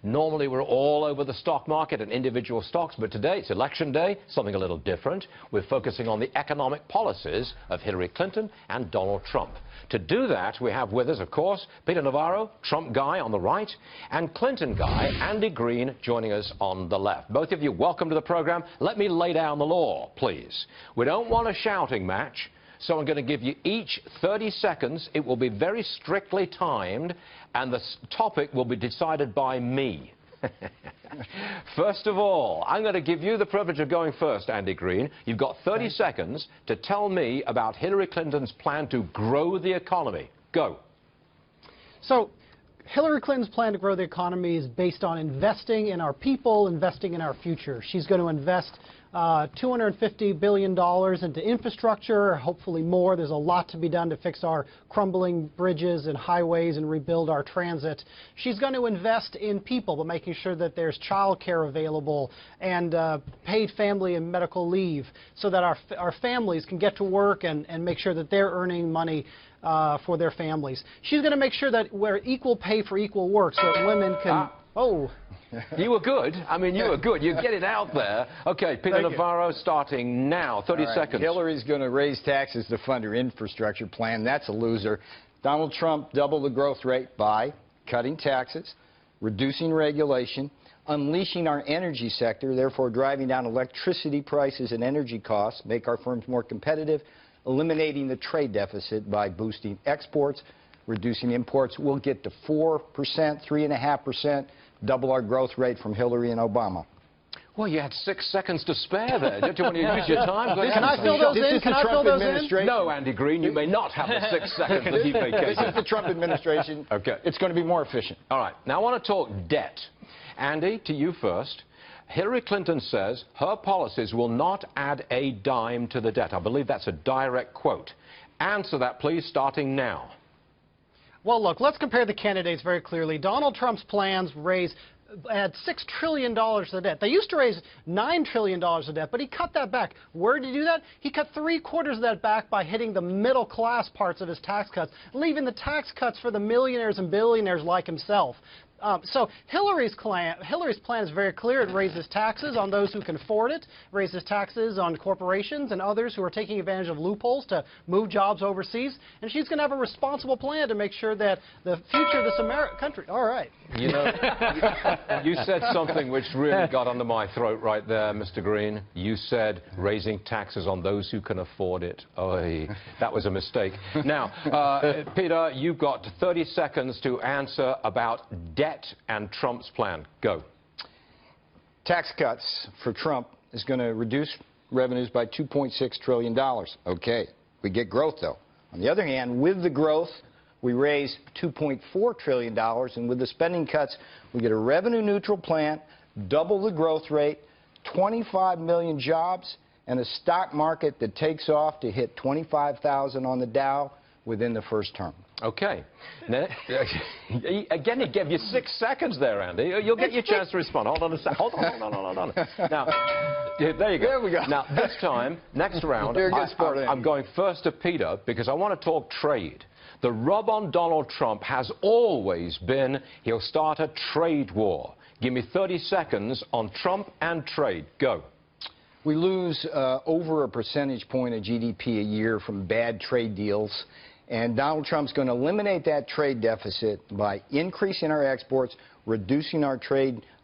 Normally we're all over the stock market and individual stocks, but today it's election day, something a little different. We're focusing on the economic policies of Hillary Clinton and Donald Trump. To do that, we have with us, of course, Peter Navarro, Trump guy on the right, and Clinton guy, Andy Green, joining us on the left. Both of you, welcome to the program. Let me lay down the law, please. We don't want a shouting match. So I'm going to give you each 30 seconds. It will be very strictly timed, and the topic will be decided by me. First of all, I'm going to give you the privilege of going first, Andy Green. You've got 30 seconds to tell me about Hillary Clinton's plan to grow the economy. Go. So, Hillary Clinton's plan to grow the economy is based on investing in our people, investing in our future. She's going to invest $250 billion into infrastructure, hopefully more. There's a lot to be done to fix our crumbling bridges and highways and rebuild our transit. She's going to invest in people, but making sure that there's child care available and paid family and medical leave so that our families can get to work and make sure that they're earning money for their families. She's going to make sure that we're equal pay for equal work so that women can... Oh. You were good. I mean, you were good. You get it out there. Okay, Peter Navarro, starting now. 30 seconds. Hillary's going to raise taxes to fund her infrastructure plan. That's a loser. Donald Trump doubled the growth rate by cutting taxes, reducing regulation, unleashing our energy sector, therefore driving down electricity prices and energy costs, make our firms more competitive, eliminating the trade deficit by boosting exports, reducing imports. We'll get to 4%, 3.5%. Double our growth rate from Hillary and Obama. Well, you had 6 seconds to spare there. Don't you want to use your time? Can I fill those in? Can I fill those in? No, Andy Green, you may not have the 6 seconds that he vacated. This is the Trump administration. Okay. It's going to be more efficient. All right. Now, I want to talk debt. Andy, to you first. Hillary Clinton says her policies will not add a dime to the debt. I believe that's a direct quote. Answer that, please, starting now. Well, look, let's compare the candidates very clearly. Donald Trump's plans add $6 trillion to debt. They used to raise $9 trillion of debt, but he cut that back. Where did he do that? He cut 3/4 of that back by hitting the middle class parts of his tax cuts, leaving the tax cuts for the millionaires and billionaires like himself. So Hillary's plan is very clear. It raises taxes on those who can afford it, raises taxes on corporations and others who are taking advantage of loopholes to move jobs overseas. And she's going to have a responsible plan to make sure that the future of this country... All right. You know, you said something which really got under my throat right there, Mr. Green. You said raising taxes on those who can afford it. Oh, that was a mistake. Now, Peter, you've got 30 seconds to answer about debt and Trump's plan. Go. Tax cuts for Trump is going to reduce revenues by $2.6 trillion. Okay, we get growth, though. On the other hand, with the growth, we raise $2.4 trillion, and with the spending cuts, we get a revenue-neutral plan, double the growth rate, 25 million jobs, and a stock market that takes off to hit 25,000 on the Dow within the first term. Okay. Now, again, he gave you 6 seconds there, Andy. You'll get your chance to respond. Hold on a second. Hold on. Now, there you go. There we go. Now, this time, next round, I'm going first to Peter because I want to talk trade. The rub on Donald Trump has always been he'll start a trade war. Give me 30 seconds on Trump and trade. Go. We lose over a percentage point of GDP a year from bad trade deals. And Donald Trump's going to eliminate that trade deficit by increasing our exports, reducing our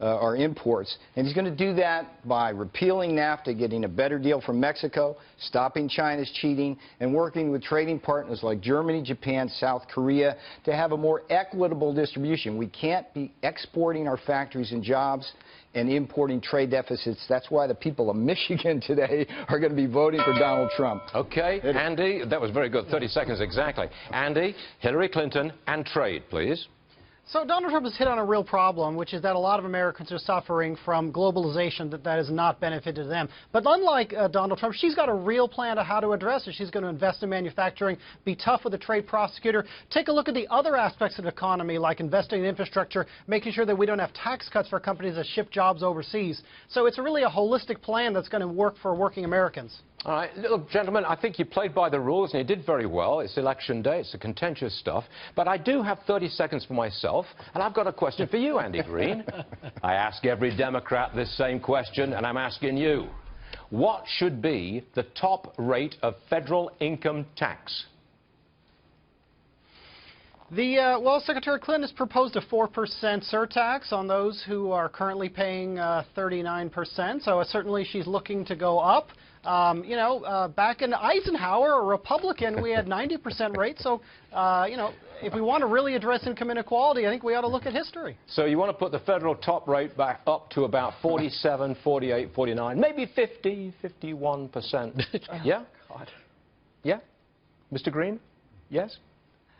our imports. And he's going to do that by repealing NAFTA, getting a better deal from Mexico, stopping China's cheating, and working with trading partners like Germany, Japan, South Korea to have a more equitable distribution. We can't be exporting our factories and jobs and importing trade deficits. That's why the people of Michigan today are going to be voting for Donald Trump. Okay, Andy, that was very good. 30 seconds exactly. Andy, Hillary Clinton, and trade, please. So Donald Trump has hit on a real problem, which is that a lot of Americans are suffering from globalization that has not benefited them. But unlike Donald Trump, she's got a real plan of how to address it. She's going to invest in manufacturing, be tough with the trade prosecutor, take a look at the other aspects of the economy, like investing in infrastructure, making sure that we don't have tax cuts for companies that ship jobs overseas. So it's really a holistic plan that's going to work for working Americans. All right, look, gentlemen, I think you played by the rules and you did very well. It's election day, it's the contentious stuff. But I do have 30 seconds for myself, and I've got a question for you, Andy Green. I ask every Democrat this same question, and I'm asking you. What should be the top rate of federal income tax? Well, Secretary Clinton has proposed a 4% surtax on those who are currently paying 39%, so certainly she's looking to go up. Back in Eisenhower, a Republican, we had 90% rate, so, if we want to really address income inequality, I think we ought to look at history. So you want to put the federal top rate back up to about 47, 48, 49, maybe 50, 51%. Yeah? God. Yeah? Mr. Green? Yes?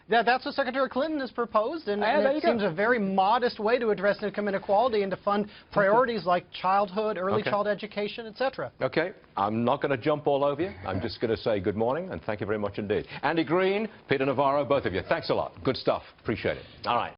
Yeah, that's what Secretary Clinton has proposed, and it seems a very modest way to address income inequality and to fund priorities like childhood, early child education, etc. Okay, I'm not going to jump all over you. I'm just going to say good morning and thank you very much indeed. Andy Green, Peter Navarro, both of you, thanks a lot. Good stuff. Appreciate it. All right.